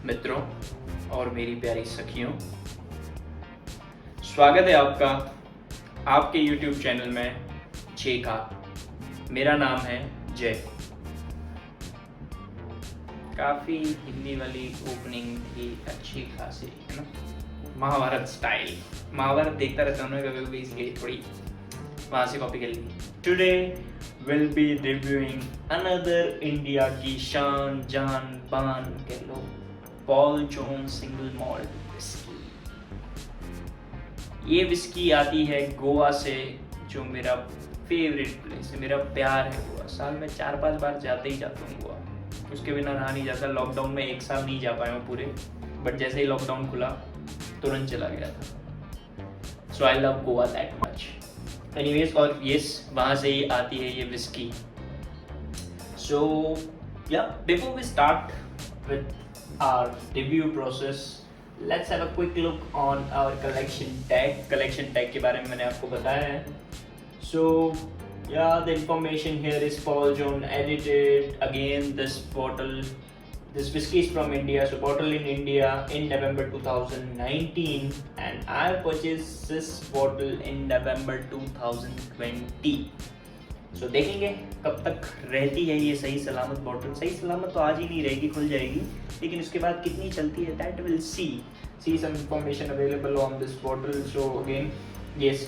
मित्रों और मेरी प्यारी सखियों, स्वागत है आपका आपके YouTube चैनल में जय का। मेरा नाम है जय। काफ़ी हिंदी वाली ओपनिंग थी, अच्छी खासी, है ना, महाभारत स्टाइल। महाभारत देखता रहता हूँ कभी कभी, इसलिए थोड़ी वहाँ से कॉपी कर ली। Today will be reviewing another India की शान जान बान कह लो, Paul John single malt whisky. ये विस्की आती है गोवा से, जो मेरा फेवरेट प्लेस है, मेरा प्यार है गोवा। साल में 4-5 बार जाते ही जाता हूँ गोवा, उसके बिना रहा नहीं जाता। लॉकडाउन में 1 साल नहीं जा पाया हूँ पूरे, बट जैसे ही लॉकडाउन खुला तुरंत चला गया था। So I love Goa that much. Anyways, और यस, वहाँ से ही आती है ये whisky. So yeah before we start with our review process, let's have a quick look on our collection tag. Collection tag के बारे में मैंने आपको बताया है. So yeah, the information here is Paul John edited. Again, this whiskey is from India, so bottle in India in November 2019, and I purchased this bottle in November 2020. So देखेंगे कब तक रहती है ये सही सलामत बॉटल। सही सलामत तो आज ही नहीं रहेगी, खुल जाएगी, लेकिन उसके बाद कितनी चलती है, that will see some information available on this bottle. So again, yes,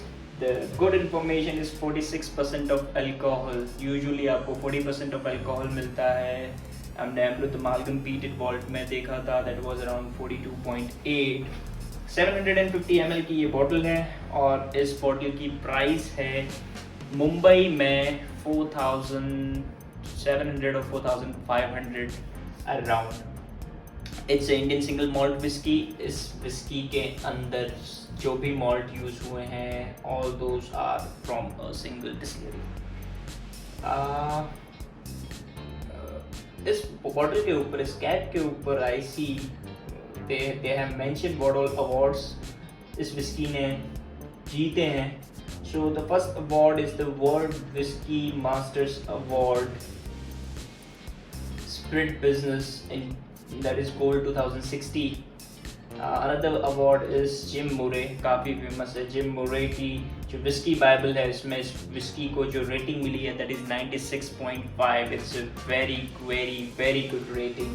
the good information is 46% of alcohol. Usually आपको 40% of alcohol मिलता है। हमने अमृत अमालगम पीटेड वॉल्ट में देखा था, that was around 42.8। 750 ml की ये बॉटल है, और इस बॉटल की प्राइस है मुंबई में 4,700 और 4,500 around. It's Indian single malt whisky. इस विस्की के अंदर जो भी मॉल्ट यूज हुए हैं, all those are from a single distillery. इस बॉटल के ऊपर, इस कैप के ऊपर I see they have mention what all awards इस विस्की ने जीते हैं। So the first award is the World Whiskey Masters Award, Spirit Business, that is Gold 2060. Another award is Jim Murray, काफ़ी फेमस है। Gym मुरे की जो whisky Bible है, इसमें इस विस्की को जो रेटिंग मिली है, that is 96.5. It's a very very very good rating.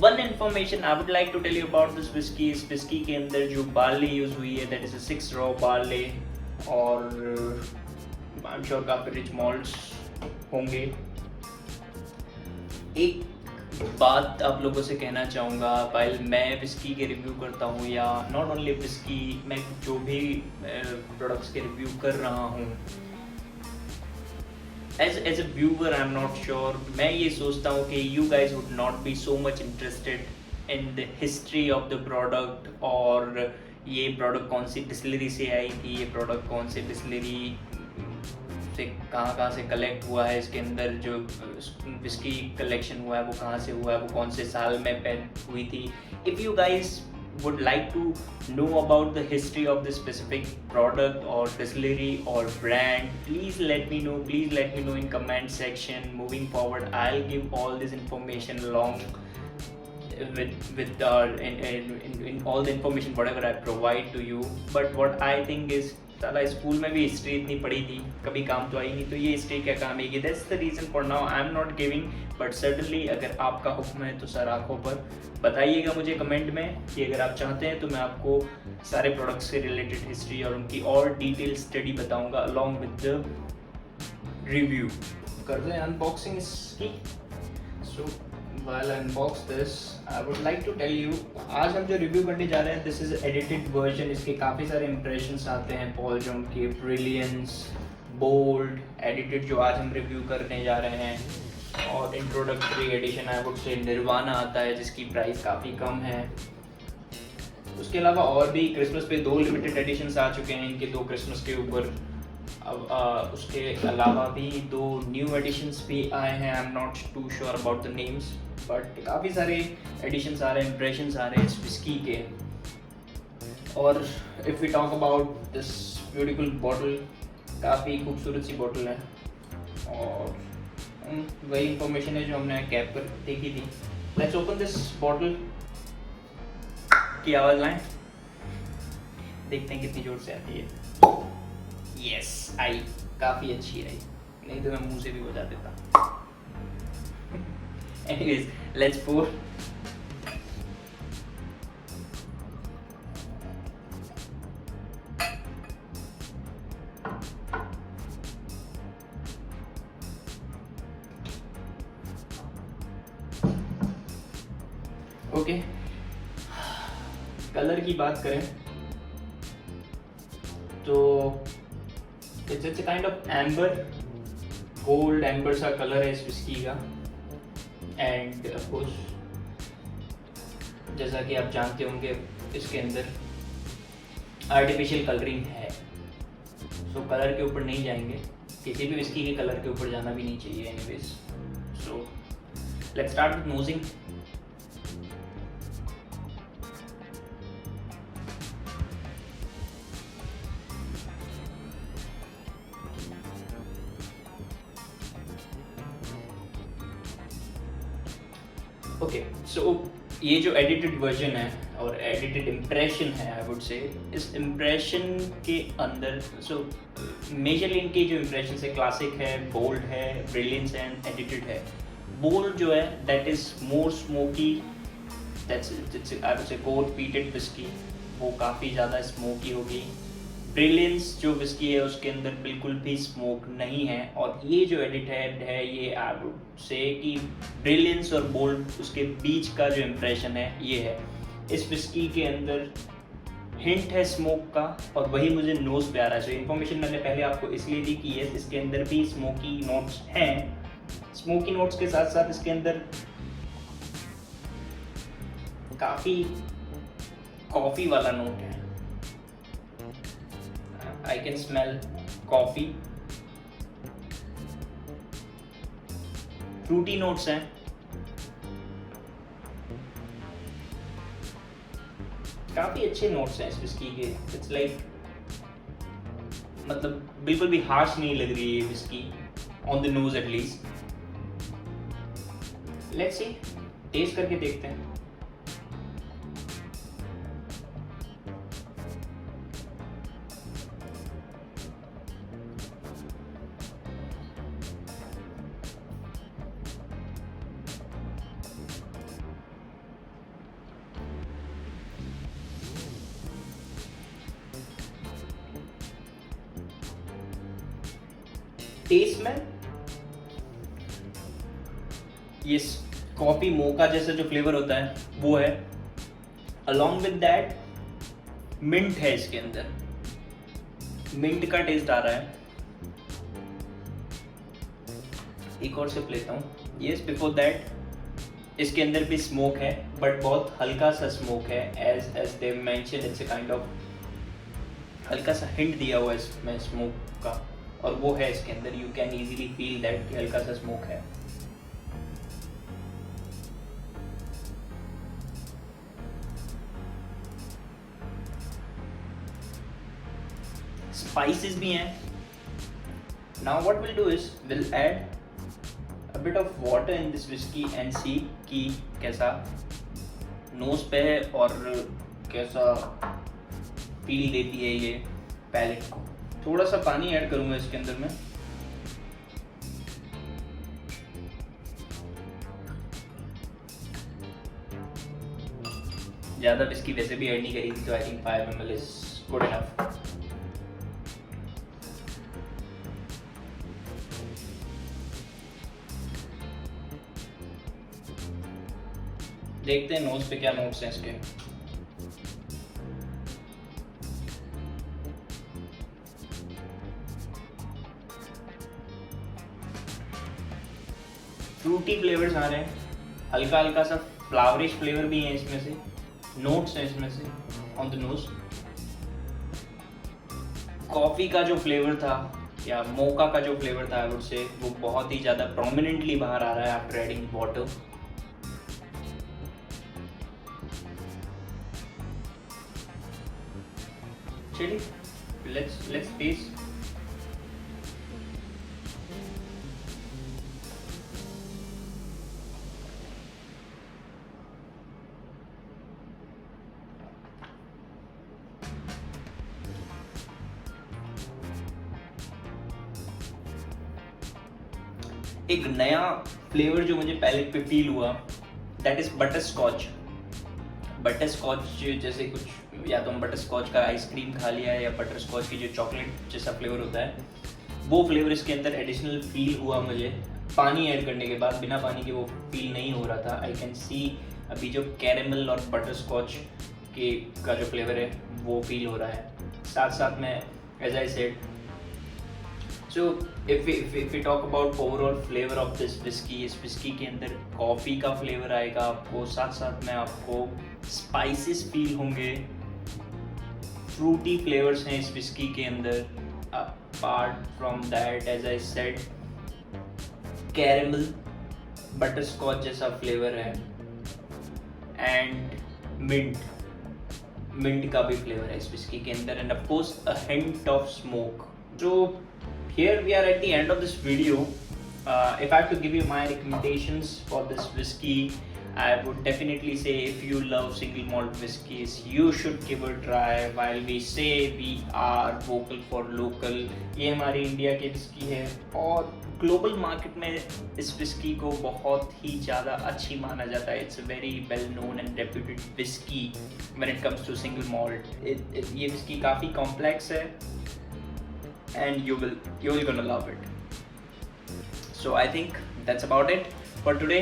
One information I would like to tell you about this whiskey, इस विस्की के अंदर जो बार्ले यूज हुई है, that is a 6 raw barley, और आई एम श्योर काफ़ी rich malts होंगे। एक बात आप लोगों से कहना चाहूँगा, वाइल मैं विस्की के रिव्यू करता हूँ, या नॉट ओनली विस्की, मैं जो भी प्रोडक्ट्स के रिव्यू कर रहा हूँ, as a viewer I am not sure, मैं ये सोचता हूँ कि you guys would not be so much interested in the history of the product, और ये प्रोडक्ट कौन सी डिस्टिलरी से आई थी, ये प्रोडक्ट कौन से डिस्टिलरी से कहाँ से कलेक्ट हुआ है, इसके अंदर जो विस्की कलेक्शन हुआ है वो कहाँ से हुआ है, वो कौन से साल में पैन हुई थी। If you guys would like to know about the history of this specific product or distillery or brand, please let me know in comment section. Moving forward, I'll give all this information along with in all the information whatever I provide to you. But what I think is, साला school में भी history इतनी पढ़ी थी, कभी काम तो आई नहीं, तो ये हिस्ट्री क्या काम आएगी। That's the reason for now I am not giving, but certainly अगर आपका हुक्म है तो सर आंखों पर बताइएगा मुझे कमेंट में, कि अगर आप चाहते हैं तो मैं आपको सारे प्रोडक्ट्स से रिलेटेड हिस्ट्री और उनकी और डिटेल स्टडी बताऊंगा अलॉन्ग विद द रिव्यू। कर दें अनबॉक्सिंग इसकी। सो while I unbox this, I would like to tell you, आज हम जो रिव्यू करने जा रहे हैं, this is edited version। इसके काफ़ी सारे impressions आते हैं पॉल जोन के, ब्रिलियंस, बोल्ड, एडिटेड जो आज हम रिव्यू करने जा रहे हैं, और इंट्रोडक्टरी एडिशन आई वुड से निर्वाणा आता है, जिसकी प्राइस काफ़ी कम है। उसके अलावा और भी क्रिसमस पे 2 लिमिटेड एडिशंस आ चुके हैं इनके, 2 क्रिसमस के ऊपर। अब उसके अलावा भी 2 न्यू एडिशंस भी आए हैं। I am not too sure about the names, but काफ़ी सारे एडिशंस आ रहे हैं, इम्प्रेशंस आ रहे हैं इस विस्की के। और if we talk about this beautiful bottle, काफ़ी खूबसूरत सी बॉटल है, और वही इंफॉर्मेशन है जो हमने कैप पर देखी थी। लेट्स ओपन दिस बॉटल की आवाज लाएं, देखते हैं कितनी जोर से आती है। यस आई, काफी अच्छी आई, नहीं तो मैं मुंह से भी बजा देता। Anyways let's pour। Okay, colour की बात करें तो it's a kind of amber, gold amber सा कलर है इस विस्की का। एंड ऑफ कोर्स जैसा कि आप जानते होंगे इसके अंदर आर्टिफिशियल कलरिंग है, सो कलर के ऊपर नहीं जाएंगे, किसी भी विस्की के कलर के ऊपर जाना भी नहीं चाहिए anyways. So let's start with nosing. Okay, so ये जो एडिटेड वर्जन है और एडिटेड इम्प्रेशन है, आई वुड से इस इम्प्रेशन के अंदर सो मेजरली इनके जो इम्प्रेशन है क्लासिक है, बोल्ड है, ब्रिलियंस एंड एडिटेड है। बोल्ड जो है that is more smoky, that's I would say got पीटेड whisky, वो काफ़ी ज़्यादा स्मोकी होगी। ब्रिलियंस जो विस्की है उसके अंदर बिल्कुल भी स्मोक नहीं है, और ये जो एडिटेड है ये आई वुड से कि ब्रिलियंस और बोल्ड उसके बीच का जो इम्प्रेशन है ये है। इस विस्की के अंदर हिंट है स्मोक का, और वही मुझे नोज पे आ रहा है। सो इन्फॉर्मेशन मैंने पहले आपको इसलिए दी कि यस इसके अंदर भी स्मोकी नोट्स हैं। स्मोकी नोट्स के साथ साथ इसके अंदर काफ़ी कॉफ़ी वाला नोट है। I can smell coffee, fruity notes हैं, काफी अच्छे नोट्स हैं इस विस्की के। इट्स लाइक मतलब बिल्कुल भी हार्श नहीं लग रही है ये whisky on the nose at least. Let's see, taste करके देखते हैं। टेस्ट में ये कॉफी मोका जैसा जो फ्लेवर होता है वो है, अलॉन्ग विद दैट मिंट है इसके अंदर, मिंट का टेस्ट आ रहा है। एक और सिप लेता हूँ। यस, बिफोर दैट इसके अंदर भी स्मोक है, बट बहुत हल्का सा स्मोक है। As they mention it's a kind of हल्का सा हिंट दिया हुआ है इसमें स्मोक का, और वो है इसके अंदर। You can easily feel that कि हल्का सा स्मोक है। स्पाइसेस भी हैं। Now what will do is will add a bit of water in this whisky and see कि कैसा नोज पे है और कैसा फील देती है ये पैलेट को। थोड़ा सा पानी ऐड करूंगा इसके अंदर में। ज़्यादा विस्की वैसे भी ऐड नहीं करी थी, तो I think 5 ml is good enough. देखते हैं नोज पे क्या नोट्स हैं इसके। फ्रूटी फ्लेवर्स आ रहे हैं, हल्का हल्का सा फ्लावरिश फ्लेवर भी है इसमें से, नोट्स हैं इसमें से ऑन द नोज। कॉफ़ी का जो फ्लेवर था या मोका का जो फ्लेवर था आई वुड से वो बहुत ही ज़्यादा प्रोमिनेंटली बाहर आ रहा है आफ्टर एडिंग वाटर। चलिए लेट्स टेस्ट। एक नया फ्लेवर जो मुझे पैलेट पे फील हुआ, that is butterscotch. Butterscotch जैसे कुछ, या तो हम बटर स्कॉच का आइसक्रीम खा लिया है, या बटर स्कॉच की जो चॉकलेट जैसा फ्लेवर होता है, वो फ्लेवर इसके अंदर एडिशनल फील हुआ मुझे। पानी ऐड करने के बाद बिना पानी के वो फील नहीं हो रहा था। आई कैन सी अभी जो कैरेमल और बटर स्कॉच के का जो फ्लेवर है वो फील हो रहा है। साथ साथ में as I said, so if we talk about overall flavour of this whisky, इस विस्की के अंदर कॉफ़ी का फ्लेवर आएगा आपको, साथ साथ में आपको स्पाइसेस फील होंगे, फ्रूटी फ्लेवर्स हैं इस विस्की के अंदर। Apart from that, as I said, caramel butterscotch जैसा फ्लेवर है, एंड मिंट का भी फ्लेवर है इस विस्की के अंदर, and of course a hint of smoke. So here we are at the end of this video. If I have to give you my recommendations for this whiskey, I would definitely say if you love single malt whiskies, you should give a try. While we say we are vocal for local, ये हमारी India की whiskey है और global market में इस whiskey को बहुत ही ज़्यादा अच्छी माना जाता है। It's a very well known and reputed whiskey when it comes to single malt. ये whiskey काफ़ी complex है, and you're gonna love it. So I think that's about it for today.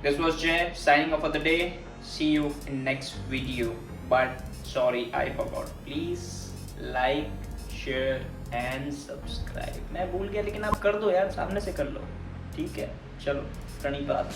This was Jay signing off for the day. See you in next video. But sorry, I forgot. Please like, share and subscribe. मैं भूल गया, लेकिन आप कर दो यार, सामने से कर लो, ठीक है? चलो, रनी बात।